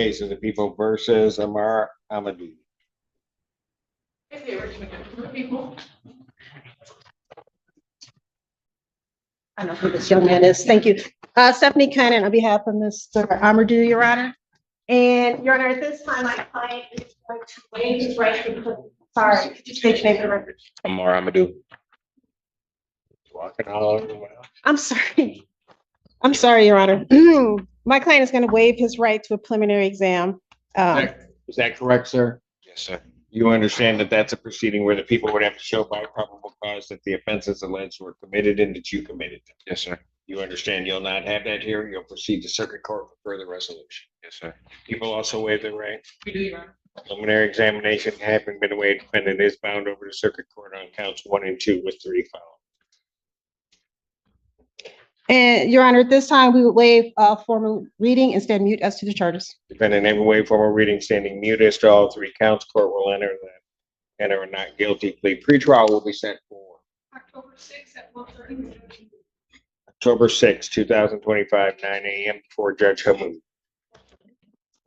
Case of the people versus Amar Amadou. I know who this young man is. Thank you. Stephanie Cannon on behalf of Mr. Amadou, Your Honor. And Your Honor, at this time, my client is going to waive his right to, sorry, could you state your name for the record? Amar Amadou. Walking all over the world. I'm sorry. I'm sorry, Your Honor. My client is going to waive his right to a preliminary exam. Is that correct, sir? Yes, sir. You understand that that's a proceeding where the people would have to show by probable cause that the offenses alleged were committed and that you committed them? Yes, sir. You understand you'll not have that here. You'll proceed to circuit court for further resolution. Yes, sir. People also waive their right. We do, Your Honor. Preliminary examination having been waived, defendant is bound over to circuit court on counts 1 and 2 with 3 following. And Your Honor, at this time, we would waive formal reading and stand mute as to the charges. Defendant never waived formal reading, standing mute as to all 3 counts. Court will enter a not guilty plea. Pretrial will be set for October 6th at 1:30. October 6, 2025, 9 a.m. before Judge Hamoud.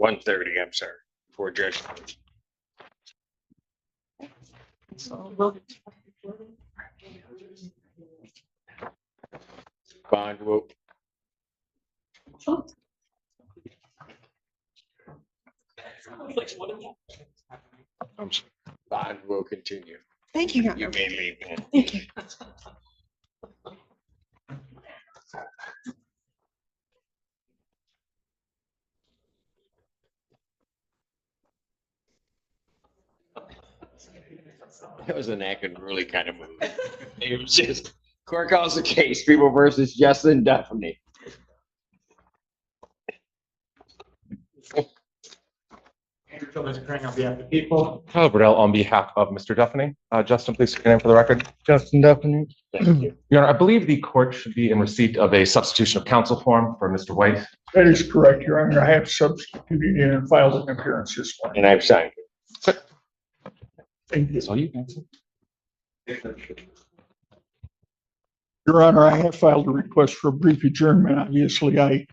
1:30, I'm sorry, before Judge Hamoud. Bond will. Bond will continue. Thank you, Your You Honor. may leave now. Thank you. That was an acting really kind of move. It was just, court calls the case, people versus Justin Duffney. Andrew Childers occurring on behalf of the people. Tyler Burdell on behalf of Mr. Duffney. Justin, please state your name for the record. Justin Duffney. Thank you. Your Honor, I believe the court should be in receipt of a substitution of counsel form for Mr. White. That is correct, Your Honor. I have substituted in and filed an appearance this morning. And I've signed it. Thank you. That's all you can say. Your Honor, I have filed a request for a brief adjournment. Obviously, I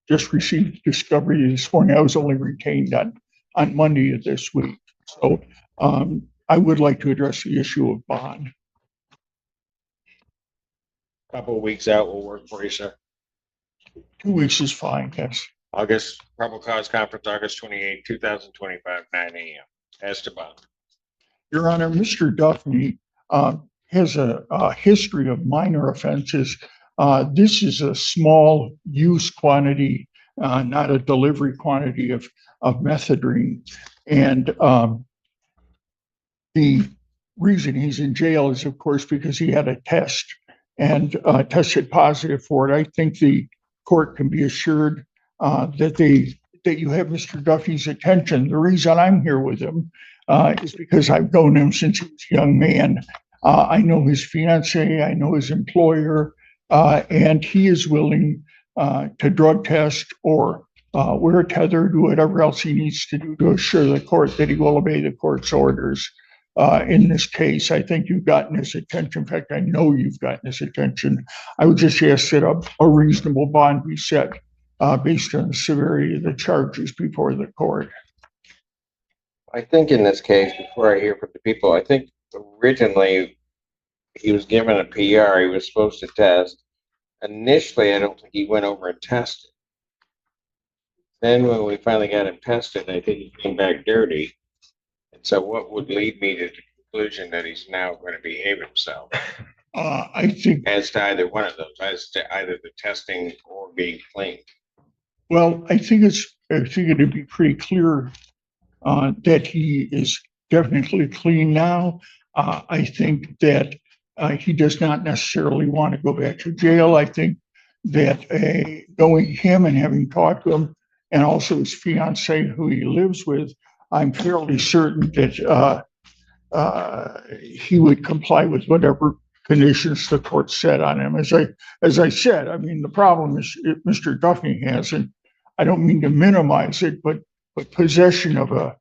just received discovery this morning. I was only retained on Monday of this week. So I would like to address the issue of bond. Couple of weeks out will work for you, sir. 2 weeks is fine, yes. August, probable cause conference, August 28, 2025, 9 a.m. As to bond. Your Honor, Mr. Duffney has a history of minor offenses. This is a small use quantity, not a delivery quantity of methadone. And the reason he's in jail is, of course, because he had a test and tested positive for it. I think the court can be assured that you have Mr. Duffney's attention. The reason I'm here with him is because I've known him since he was a young man. I know his fiance, I know his employer, and he is willing to drug test or wear a tether, do whatever else he needs to do to assure the court that he will obey the court's orders. In this case, I think you've gotten his attention. In fact, I know you've gotten his attention. I would just ask that a reasonable bond be set based on the severity of the charges before the court. I think in this case, before I hear from the people, I think originally he was given a PR. He was supposed to test. Initially, I don't think he went over and tested. Then when we finally got him tested, I think he came back dirty. And so what would lead me to the conclusion that he's now going to behave himself? I think, As to either one of those, as to either the testing or being clean. well, I think it'd be pretty clear that he is definitely clean now. I think that he does not necessarily want to go back to jail. I think that knowing him and having talked to him, and also his fiance who he lives with, I'm fairly certain that he would comply with whatever conditions the court set on him. As I said, I mean, the problem is Mr. Duffney has, and I don't mean to minimize it, but possession of a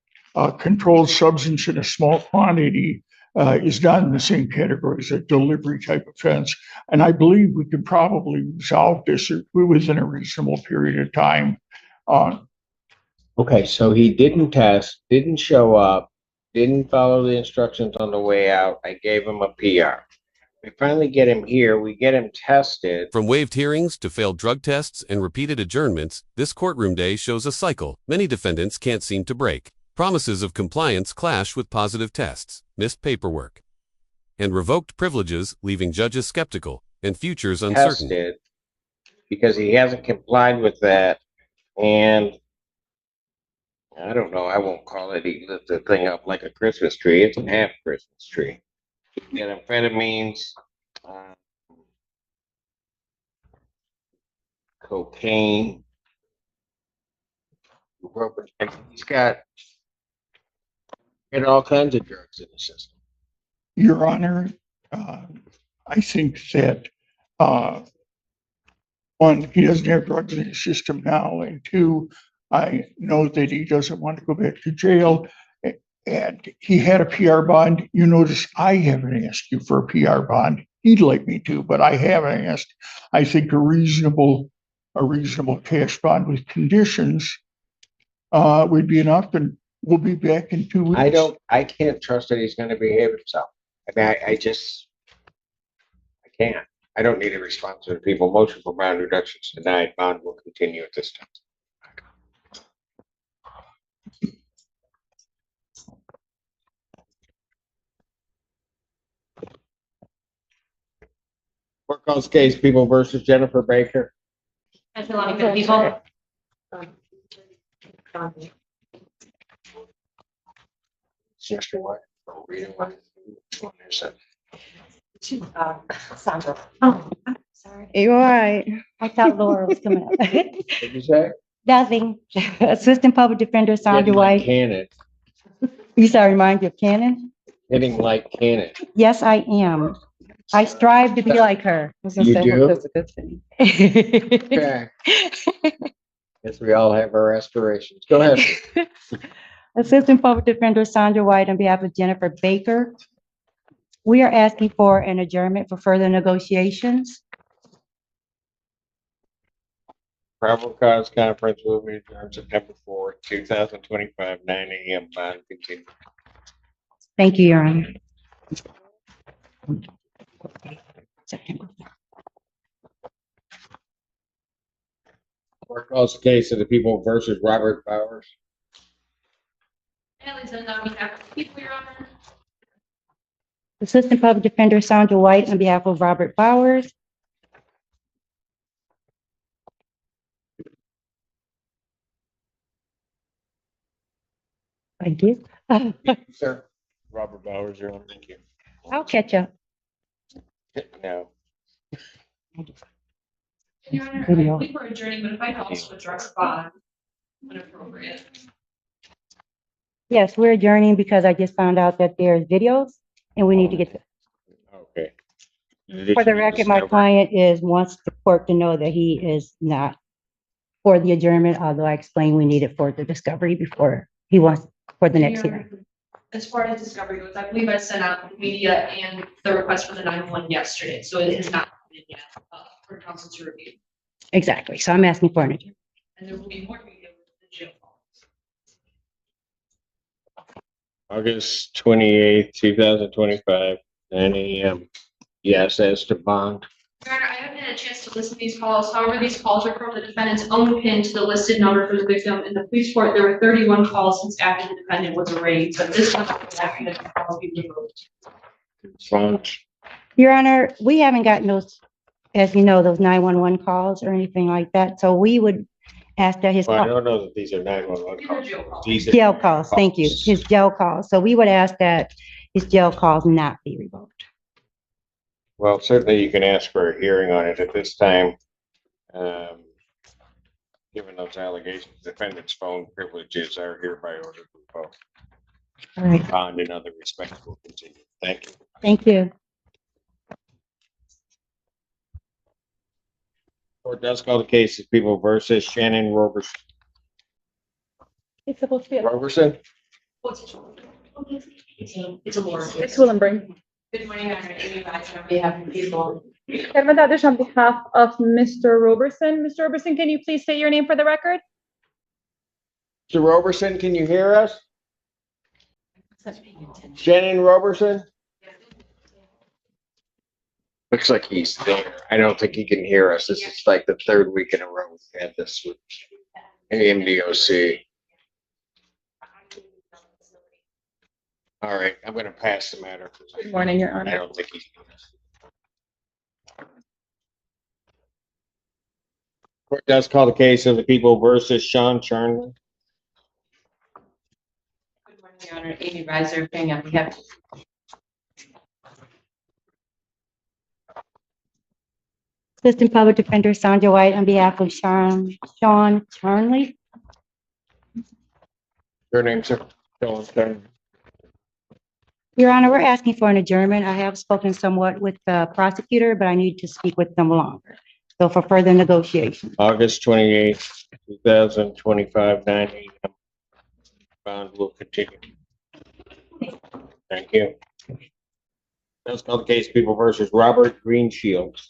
controlled substance in a small quantity is not in the same category as a delivery type offense. And I believe we could probably resolve this within a reasonable period of time. Okay, so he didn't test, didn't show up, didn't follow the instructions on the way out. I gave him a PR. We finally get him here. We get him tested. From waived hearings to failed drug tests and repeated adjournments, this courtroom day shows a cycle many defendants can't seem to break. Promises of compliance clash with positive tests, missed paperwork, and revoked privileges, leaving judges skeptical and futures uncertain. Tested because he hasn't complied with that. And I don't know, I won't call it, he lit the thing up like a Christmas tree. It's a half Christmas tree. He got amphetamines, cocaine, and he's got all kinds of drugs in the system. Your Honor, I think that, one, he doesn't have drugs in his system now, and two, I know that he doesn't want to go back to jail. And he had a PR bond. You notice I haven't asked you for a PR bond. He'd like me to, but I haven't asked. I think a reasonable cash bond with conditions would be enough, and we'll be back in 2 weeks. I can't trust that he's gonna behave himself. I mean, I can't. I don't need a response to the people. Motion for bond reductions denied. Bond will continue at this time. Court calls case People versus Jennifer Baker. That's a lot of good people. Sister, what? Oh, reading what? One is it? Sandra. Oh, I'm sorry. You all right? I thought Laura was coming up. What'd you say? Nothing. Assistant Public Defender Sandra Hitting like White. cannon. You sorry, remind you of Cannon? Hitting like cannon. Yes, I am. I strive to be like her. You do? That's a good thing. Okay. Guess we all have our aspirations. Go ahead. Assistant Public Defender Sandra White on behalf of Jennifer Baker. We are asking for an adjournment for further negotiations. Probable cause conference will be adjourned September 4th, 2025, 9 a.m. Bond continue. Thank you, Your Honor. Court calls the case of the People versus Robert Bowers. Alexander on behalf of the people, Your Honor. Assistant Public Defender Sandra White on behalf of Robert Bowers. I did. Sir. Robert Bowers, Your Honor. Thank you. I'll catch up. No. Your Honor, Video. I believe we're adjourning, but if I could also address bond when appropriate. Yes, we're adjourning because I just found out that there's videos and we need to get, Okay. for the record, my client wants the court to know that he is not for the adjournment, although I explained we need it for the discovery before he wants for the next Your hearing. Honor, as far as discovery goes, I believe I sent out the media and the request for the 911 yesterday, so it has not come in yet for council to review. Exactly. So I'm asking for an adjournment. And there will be more media with the jail calls. August 28th, 2025, 9 a.m. Yes, as to bond. Your Honor, I haven't had a chance to listen to these calls. However, these calls are from the defendant's own PIN to the listed number for the victim. In the police report, there were 31 calls since after the defendant was arraigned, but this one was after the calls be removed. Response. Your Honor, we haven't gotten those, as you know, those 911 calls or anything like that. So we would ask that his Well, I don't know that these are 911 These are calls. jail calls. These are jail calls, thank you, his jail calls. So we would ask that his jail calls not be revoked. Well, certainly you can ask for a hearing on it at this time. Given those allegations, defendant's phone privileges are hereby ordered revoked. All right, Bond and other respects will continue. Thank you. thank you. Court does call the case of People versus Shannon Roberson. It's supposed to be. Roberson? It's a Laura. It's Willenbring. Good morning, Your Honor. Amy Madison on behalf of the people. Kevin Dadish on behalf of Mr. Roberson. Mr. Roberson, can you please state your name for the record? Mr. Roberson, can you hear us? Shannon Roberson? Looks like he's there. I don't think he can hear us. This is like the third week in a row we've had this with MDOC. All right, I'm gonna pass the matter. Good morning, Your I Honor. don't think he's. Court does call the case of the people versus Sean Charnley. Good morning, Your Honor. Amy Reiser, appearing on behalf. Assistant Public Defender Sandra White on behalf of Sean Charnley. Your name, sir? Sean Charnley. Your Honor, we're asking for an adjournment. I have spoken somewhat with the prosecutor, but I need to speak with them longer. So for further negotiation. August 28th, 2025, 9 a.m. Bond will continue. Thank you. Let's call the case people versus Robert Greenshields.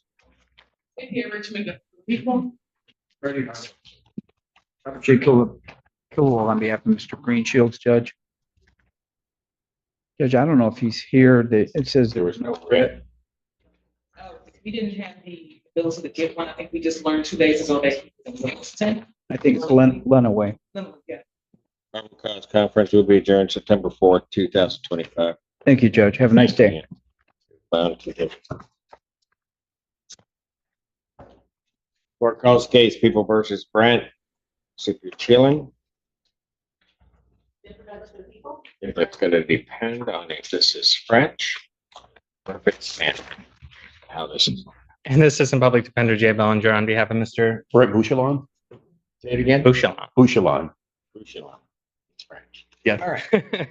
Here, Richmond, people. Robert J. Killwell on behalf of Mr. Greenshields, Judge. Judge, I don't know if he's here. It says There was no writ. We didn't have the ability to get one. I think we just learned 2 days ago that. I think it's Lenaway. Yeah. Probable cause conference will be adjourned September 4th, 2025. Thank you, Judge. Have a nice day. Bound to continue. Court calls case people versus Brent. So if you're chilling, it's going to depend on if this is French or if it's Spanish. How this is. And the Assistant Public Defender Jay Bellinger on behalf of Mr. Brett Bouchelon? Say it again. Bouchelon. Bouchelon. Bouchelon. It's French. Yeah. All right.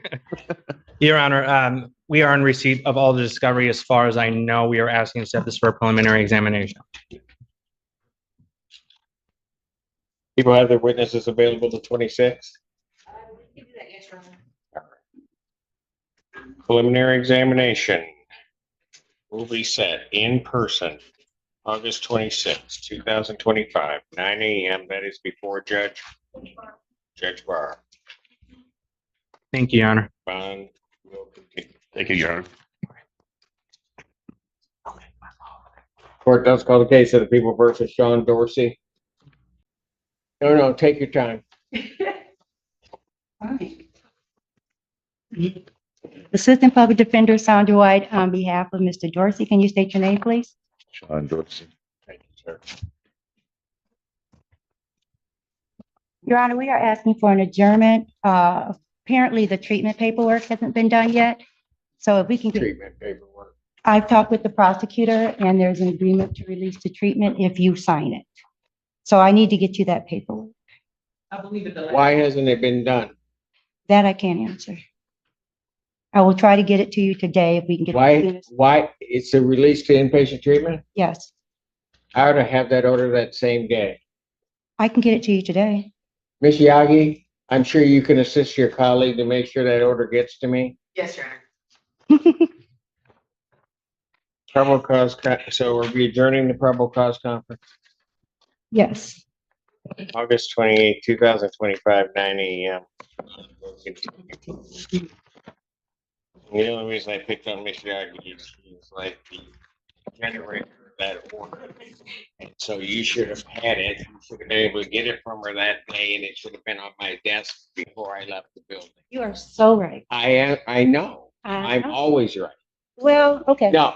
Your Honor, we are in receipt of all the discovery. As far as I know, we are asking to set this for a preliminary examination. People have their witnesses available the 26th. Preliminary examination will be set in person August 26th, 2025, 9 a.m. That is before Judge Barr. Thank you, Your Honor. Bond will continue. Thank you, Your Honor. Court does call the case of the people versus Sean Dorsey. No, take your time. Assistant Public Defender Sandra White on behalf of Mr. Dorsey. Can you state your name, please? Sean Dorsey. Thank you, sir. Your Honor, we are asking for an adjournment. Apparently the treatment paperwork hasn't been done yet. So if we can get, Treatment paperwork. I've talked with the prosecutor and there's an agreement to release the treatment if you sign it. So I need to get you that paperwork. I believe it. Why hasn't it been done? That I can't answer. I will try to get it to you today if we can get it. Why it's a release to inpatient treatment? Yes, I ought to have that order that same day. I can get it to you today. Ms. Yagi, I'm sure you can assist your colleague to make sure that order gets to me. Yes, Your Honor. Probable cause, so are we adjourning the probable cause conference? Yes. August 28, 2025, 9 a.m. The only reason I picked on Ms. Yagi is she's like the generator of that order. And so you should have had it. You should have been able to get it from her that day, and it should have been on my desk before I left the building. You are so right. I know. I'm Uh-huh. always right. Well, okay. No.